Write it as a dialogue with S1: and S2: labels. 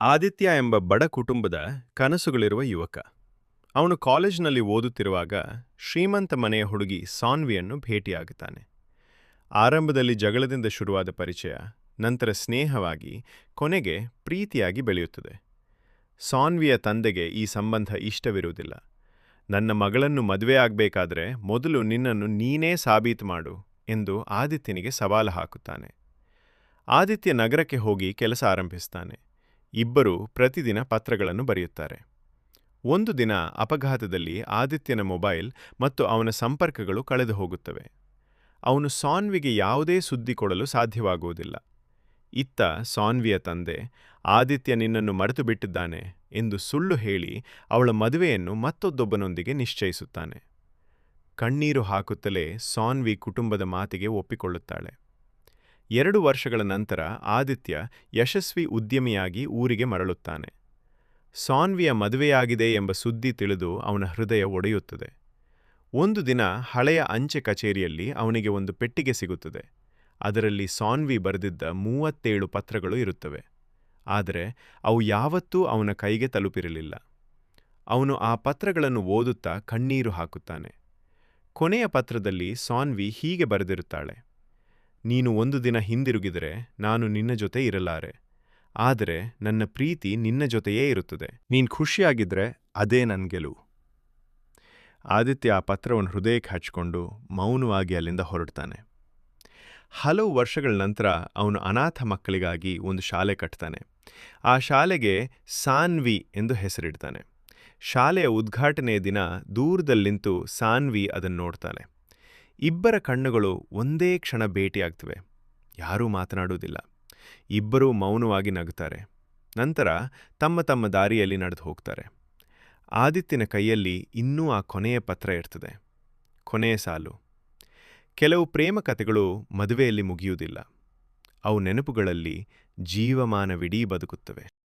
S1: ಆದಿತ್ಯ ಎಂಬ ಬಡ ಕುಟುಂಬದ ಕನಸುಗಳಿರುವ ಯುವಕ. ಅವನು ಕಾಲೇಜಿನಲ್ಲಿ ಓದುತ್ತಿರುವಾಗ ಶ್ರೀಮಂತ ಮನೆಯ ಹುಡುಗಿ ಸಾನ್ವಿಯನ್ನು ಭೇಟಿಯಾಗುತ್ತಾನೆ. ಆರಂಭದಲ್ಲಿ ಜಗಳದಿಂದ ಶುರುವಾದ ಪರಿಚಯ ನಂತರ ಸ್ನೇಹವಾಗಿ ಕೊನೆಗೆ ಪ್ರೀತಿಯಾಗಿ ಬೆಳೆಯುತ್ತದೆ. ಸಾನ್ವಿಯ ತಂದೆಗೆ ಈ ಸಂಬಂಧ ಇಷ್ಟವಿರುವುದಿಲ್ಲ. ನನ್ನ ಮಗಳನ್ನು ಮದುವೆ ಆಗಬೇಕಾದ್ರೆ ಮೊದಲು ನಿನ್ನನ್ನು ನೀನೇ ಸಾಬೀತು ಮಾಡು ಎಂದು ಆದಿತ್ಯನಿಗೆ ಸವಾಲು ಹಾಕುತ್ತಾನೆ. ಆದಿತ್ಯ ನಗರಕ್ಕೆ ಹೋಗಿ ಕೆಲಸ ಆರಂಭಿಸ್ತಾನೆ. ಇಬ್ಬರೂ ಪ್ರತಿದಿನ ಪತ್ರಗಳನ್ನು ಬರೆಯುತ್ತಾರೆ. ಒಂದು ದಿನ ಅಪಘಾತದಲ್ಲಿ ಆದಿತ್ಯನ ಮೊಬೈಲ್ ಮತ್ತು ಅವನ ಸಂಪರ್ಕಗಳು ಕಳೆದು ಹೋಗುತ್ತವೆ. ಅವನು ಸಾನ್ವಿಗೆ ಯಾವುದೇ ಸುದ್ದಿ ಕೊಡಲು ಸಾಧ್ಯವಾಗುವುದಿಲ್ಲ. ಇತ್ತ ಸಾನ್ವಿಯ ತಂದೆ ಆದಿತ್ಯ ನಿನ್ನನ್ನು ಮರೆತು ಬಿಟ್ಟಿದ್ದಾನೆ ಎಂದು ಸುಳ್ಳು ಹೇಳಿ ಅವಳ ಮದುವೆಯನ್ನು ಮತ್ತೊಬ್ಬನೊಂದಿಗೆ ನಿಶ್ಚಯಿಸುತ್ತಾನೆ. ಕಣ್ಣೀರು ಹಾಕುತ್ತಲೇ ಸಾನ್ವಿ ಕುಟುಂಬದ ಮಾತಿಗೆ ಒಪ್ಪಿಕೊಳ್ಳುತ್ತಾಳೆ. 2 ವರ್ಷಗಳ ನಂತರ ಆದಿತ್ಯ ಯಶಸ್ವಿ ಉದ್ಯಮಿಯಾಗಿ ಊರಿಗೆ ಮರಳುತ್ತಾನೆ. ಸಾನ್ವಿಯ ಮದುವೆಯಾಗಿದೆ ಎಂಬ ಸುದ್ದಿ ತಿಳಿದು ಅವನ ಹೃದಯ ಒಡೆಯುತ್ತದೆ. ಒಂದು ದಿನ ಹಳೆಯ ಅಂಚೆ ಕಚೇರಿಯಲ್ಲಿ ಅವನಿಗೆ ಒಂದು ಪೆಟ್ಟಿಗೆ ಸಿಗುತ್ತದೆ. ಅದರಲ್ಲಿ ಸಾನ್ವಿ ಬರೆದಿದ್ದ 37 ಪತ್ರಗಳು ಇರುತ್ತವೆ. ಆದರೆ ಅವು ಯಾವತ್ತೂ ಅವನ ಕೈಗೆ ತಲುಪಿರಲಿಲ್ಲ. ಅವನು ಆ ಪತ್ರಗಳನ್ನು ಓದುತ್ತಾ ಕಣ್ಣೀರು ಹಾಕುತ್ತಾನೆ. ಕೊನೆಯ ಪತ್ರದಲ್ಲಿ ಸಾನ್ವಿ ಹೀಗೆ ಬರೆದಿರುತ್ತಾಳೆ: ನೀನು ಒಂದು ದಿನ ಹಿಂದಿರುಗಿದರೆ ನಾನು ನಿನ್ನ ಜೊತೆ ಇರಲಾರೆ, ಆದರೆ ನನ್ನ ಪ್ರೀತಿ ನಿನ್ನ ಜೊತೆಯೇ ಇರುತ್ತದೆ. ನೀನು ಖುಷಿಯಾಗಿದ್ದರೆ ಅದೇ ನನ್ನ ಗೆಲುವು. ಆದಿತ್ಯ ಆ ಪತ್ರವನ್ನು ಹೃದಯಕ್ಕೆ ಹಚ್ಚಿಕೊಂಡು ಮೌನವಾಗಿ ಅಲ್ಲಿಂದ ಹೊರಡ್ತಾನೆ. ಹಲವು ವರ್ಷಗಳ ನಂತರ ಅವನು ಅನಾಥ ಮಕ್ಕಳಿಗಾಗಿ ಒಂದು ಶಾಲೆ ಕಟ್ತಾನೆ. ಆ ಶಾಲೆಗೆ ಸಾನ್ವಿ ಎಂದು ಹೆಸರಿಡ್ತಾನೆ. ಶಾಲೆಯ ಉದ್ಘಾಟನೆಯ ದಿನ ದೂರದಲ್ಲಿಂತು ಸಾನ್ವಿ ಅದನ್ನು ನೋಡ್ತಾಳೆ. ಇಬ್ಬರ ಕಣ್ಣುಗಳು ಒಂದೇ ಕ್ಷಣ ಭೇಟಿಯಾಗ್ತವೆ. ಯಾರೂ ಮಾತನಾಡುವುದಿಲ್ಲ. ಇಬ್ಬರೂ ಮೌನವಾಗಿ ನಗುತ್ತಾರೆ. ನಂತರ ತಮ್ಮ ತಮ್ಮ ದಾರಿಯಲ್ಲಿ ನಡೆದು ಹೋಗ್ತಾರೆ. ಆದಿತ್ಯನ ಕೈಯಲ್ಲಿ ಇನ್ನೂ ಆ ಕೊನೆಯ ಪತ್ರ ಇರ್ತದೆ. ಕೊನೆಯ ಸಾಲು: ಕೆಲವು ಪ್ರೇಮ ಕಥೆಗಳು ಮದುವೆಯಲ್ಲಿ ಮುಗಿಯುವುದಿಲ್ಲ. ಅವು ನೆನಪುಗಳಲ್ಲಿ ಜೀವಮಾನವಿಡೀ ಬದುಕುತ್ತವೆ.